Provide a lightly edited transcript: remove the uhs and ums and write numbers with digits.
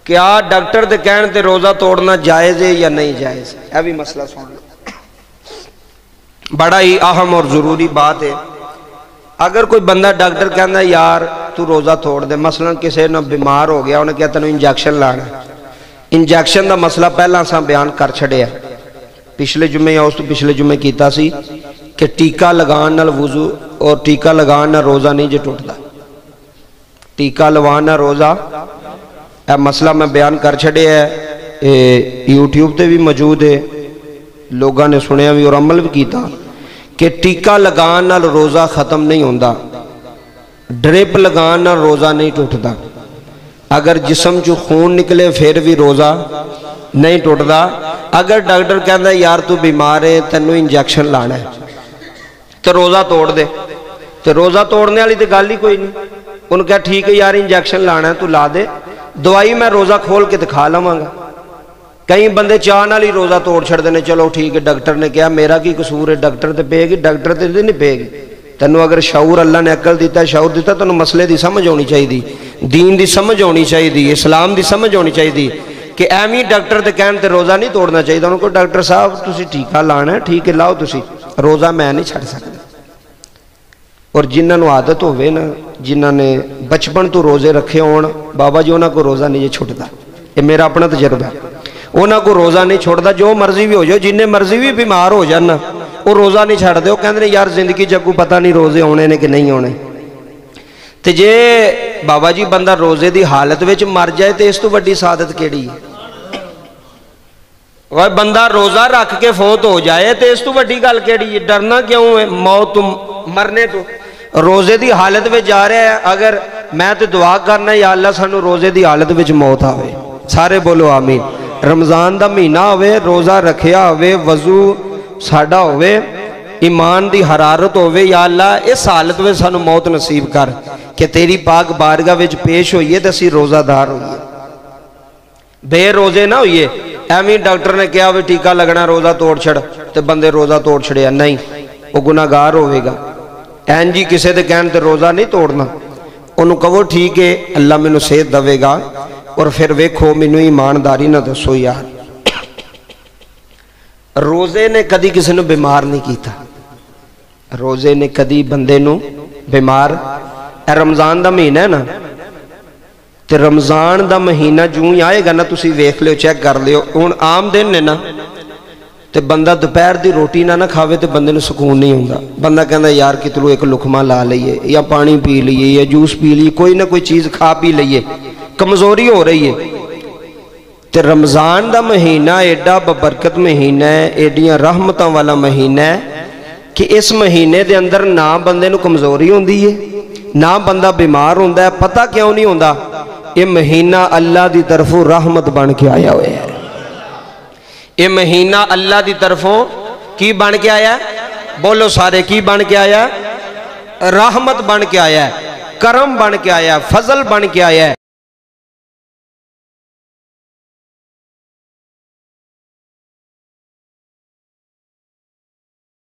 کیا ڈاکٹر دے کہن تے روزہ توڑنا جائز ہے یا نہیں جائز؟ یہ بھی مسئلہ سن لو، بڑا ہی اہم اور ضروری بات ہے۔ اگر کوئی بندہ ڈاکٹر کہنا یار تو روزہ توڑ دے، مثلا کسی نے بیمار ہو گیا، انہیں کہتا انہوں انجیکشن لانا ہے، انجیکشن دا مسئلہ پہلا سا بیان کر چھڑے ہے، پچھلے جمعے یا اس تو پچھلے جمعے کیتا سی کہ ٹیکہ لگان نال وضو اور ٹیکہ لگان نال روزہ نہیں جے ٹوٹدا، ٹیکہ لگان نال روزہ، اے مسئلہ میں بیان کر چھڑے ہے، یوٹیوب تے بھی موجود ہے، لوگاں نے سنیا بھی اور عمل بھی کیتا کہ ٹیکہ لگان نال روزہ ختم نہیں ہوندا، ڈرپ لگان نال روزہ نہیں ٹوٹدا، اگر جسم جو خون نکلے پھر بھی روزہ نہیں ٹوٹدا۔ اگر ڈاکٹر کہندا یار تو بیمار ہے تینوں انجیکشن لانا ہے تو روزہ توڑ دے، تو روزہ توڑنے والی تو گل ہی کوئی نہیں، انہوں کہا ٹھیک ہے یار انجیکشن لانا ہے تو لا دے، دوائی میں روزہ کھول کے دکھا لواں گا۔ کئی بندے چاہنے والی روزہ توڑ چھڑ دینے، چلو ٹھیک ہے ڈاکٹر نے کہا میرا کی قصور ہے، ڈاکٹر تے پے گی، ڈاکٹر تے نہیں پے گی، تینوں اگر شعور اللہ نے عقل دیتا ہے، شعور دیتا ہے، تینوں مسئلے دی سمجھ ہونی چاہیے، دین دی سمجھ ہونی چاہیے، اسلام دی سمجھ ہونی چاہیے کہ ایمی ڈاکٹر تے کہن تے روزہ نہیں توڑنا چاہیے۔ انہوں کو ڈاکٹر صاحب تسی ٹیکہ لانا ہے، ٹھیک ہے لاؤ تسی، روزہ میں نہیں چھڑ سکتا۔ اور جنہاں نو عادت ہوئے نا، جنہاں نے بچپن تو روزے رکھے ہون، بابا جی انہاں کو روزہ نہیں چھوٹتا، یہ میرا اپنا تجربہ ہے، انہاں کو روزہ نہیں چھوڑتا، جو مرضی بھی ہو جائے، جنہیں مرضی بھی بیمار ہو جانا وہ روزہ نہیں چھڑ دے، وہ کہندے یار زندگی جگو پتہ نہیں روزے ہونے نے کہ نہیں ہونے۔ تے جے بابا جی بندہ روزے دی حالت وچ مر جائے تے اس تو بڑی سعادت کیڑی ہے؟ وہ بندہ روزہ رکھ کے فوت ہو جائے تے اس تو بڑی گل کیڑی ہے؟ ڈرنا کیوں ہے موت مرنے تو؟ روزے دی حالت وچ جا رہا ہے، اگر میں تے دعا کرنا یا اللہ سانو روزے دی حالت وچ موت آوے، سارے بولو آمین۔ رمضان دا مہینہ ہوئے، روزہ رکھیا ہوئے، وضو ساڑا ہوئے، ایمان دی حرارت ہوئے، یا اللہ اس حالت میں سانو موت نصیب کر کہ تیری پاک بارگاہ وچ پیش ہوئیے تے اسی روزہ دار ہوئیے، بے روزے نہ ہوئیے۔ ایمی ڈاکٹر نے کہا وہ ٹیکہ لگنا روزہ توڑ چھڑ تے بندے روزہ توڑ چھڑے، نہیں وہ گناہگار ہوئے گا۔ این جی کسے دے کہن تے روزہ نہیں توڑنا، انہوں کہو ٹھیک ہے اللہ میں نو صحت دوے گا، اور پھر ویکھو میں نو ایمانداری نہ دسو یار روزے نے کدی کسی نو بیمار نہیں کیتا، روزے نے کدی بندے نو بیمار، اے رمضان دا مہینہ ہے نا، تے رمضان دا مہینہ جو ہی آئے گا نا تسی ویکھ لیو چیک کر لیو، ان عام دن نے نا تے بندہ دوپہر دی روٹی نہ کھاوے تے بندے نو سکون نہیں ہوندا، بندہ کہندا یار کتلو ایک لقمہ لا لئیے یا پانی پی لئیے یا جوس پی لئیے، کوئی نہ کوئی چیز کھا پی لئیے، کمزوری ہو رہی ہے۔ تے رمضان دا مہینہ ایڈا ببرکت مہینہ ہے، ایڈیاں رحمتاں والا مہینہ ہے کہ اس مہینے دے اندر نہ بندے نو کمزوری ہوندی ہے، نہ بندہ بیمار ہوندا ہے۔ پتہ کیوں نہیں ہوندا؟ یہ مہینہ اللہ دی طرفوں رحمت بن کے آیا ہوئے ہے، یہ مہینہ اللہ دی طرفوں کی بن کے آیا ہے؟ بولو سارے کی بن کے آیا ہے؟ رحمت بن کے آیا ہے، کرم بن کے آیا ہے، فضل بن کے آیا ہے۔